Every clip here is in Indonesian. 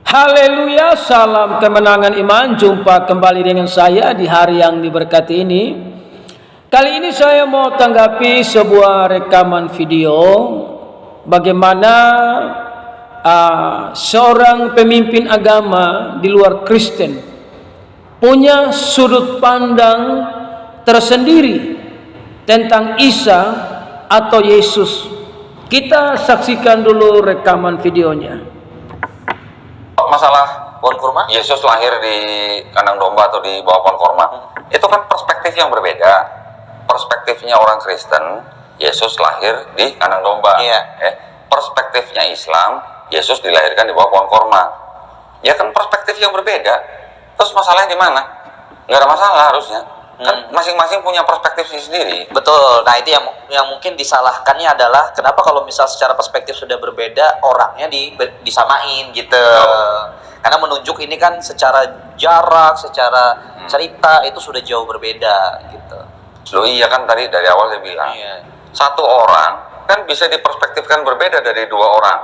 Haleluya, salam kemenangan iman. Jumpa kembali dengan saya di hari yang diberkati ini. Kali ini saya mau tanggapi sebuah rekaman video bagaimana seorang pemimpin agama di luar Kristen punya sudut pandang tersendiri tentang Isa atau Yesus. Kita saksikan dulu rekaman videonya. Masalah pohon kurma, Yesus lahir di kandang domba atau di bawah pohon kurma, itu kan perspektif yang berbeda. Perspektifnya orang Kristen, Yesus lahir di kandang domba. Perspektifnya Islam, Yesus dilahirkan di bawah pohon kurma. Ya kan perspektif yang berbeda. Terus masalahnya di mana? Nggak ada masalah harusnya. Kan masing-masing punya perspektifnya sendiri. Betul. Nah, itu yang mungkin disalahkannya adalah kenapa kalau misal secara perspektif sudah berbeda, orangnya disamain gitu. Karena menunjuk ini kan secara jarak, secara cerita itu sudah jauh berbeda gitu. Loh iya kan tadi dari awal saya bilang, satu orang kan bisa diperspektifkan berbeda dari dua orang.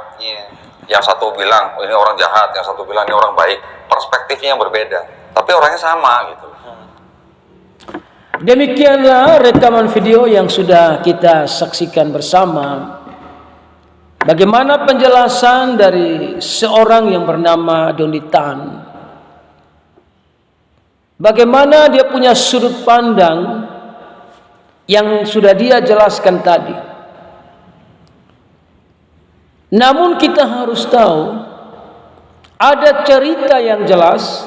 Yang satu bilang, oh, ini orang jahat, yang satu bilang ini orang baik. Perspektifnya yang berbeda, tapi orangnya sama gitu. Demikianlah rekaman video yang sudah kita saksikan bersama. Bagaimana penjelasan dari seorang yang bernama Donny Tan. Bagaimana dia punya sudut pandang yang sudah dia jelaskan tadi. Namun kita harus tahu, ada cerita yang jelas,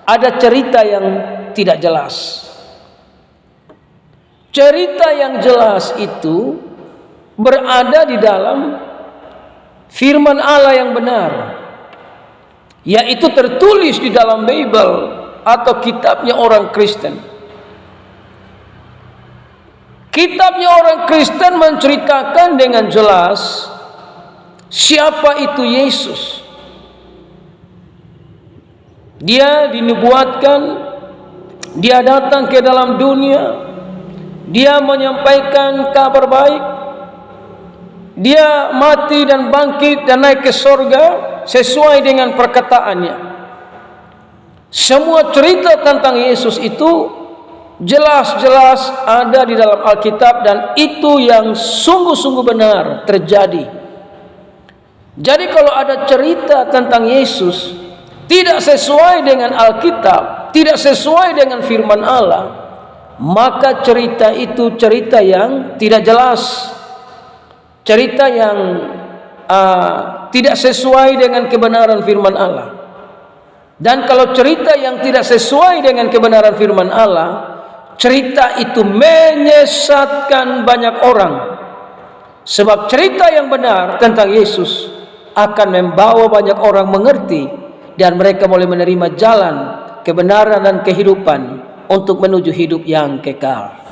ada cerita yang tidak jelas. Cerita yang jelas itu berada di dalam firman Allah yang benar, yaitu tertulis di dalam Bible atau kitabnya orang Kristen. Kitabnya orang Kristen menceritakan dengan jelas siapa itu Yesus. Dia dinubuatkan, dia datang ke dalam dunia, dia menyampaikan kabar baik, dia mati dan bangkit dan naik ke surga sesuai dengan perkataannya. Semua cerita tentang Yesus itu jelas-jelas ada di dalam Alkitab, dan itu yang sungguh-sungguh benar terjadi. Jadi kalau ada cerita tentang Yesus tidak sesuai dengan Alkitab, tidak sesuai dengan firman Allah, maka cerita itu cerita yang tidak jelas, cerita yang tidak sesuai dengan kebenaran firman Allah. Dan kalau cerita yang tidak sesuai dengan kebenaran firman Allah, cerita itu menyesatkan banyak orang. Sebab cerita yang benar tentang Yesus akan membawa banyak orang mengerti, dan mereka boleh menerima jalan kebenaran dan kehidupan untuk menuju hidup yang kekal.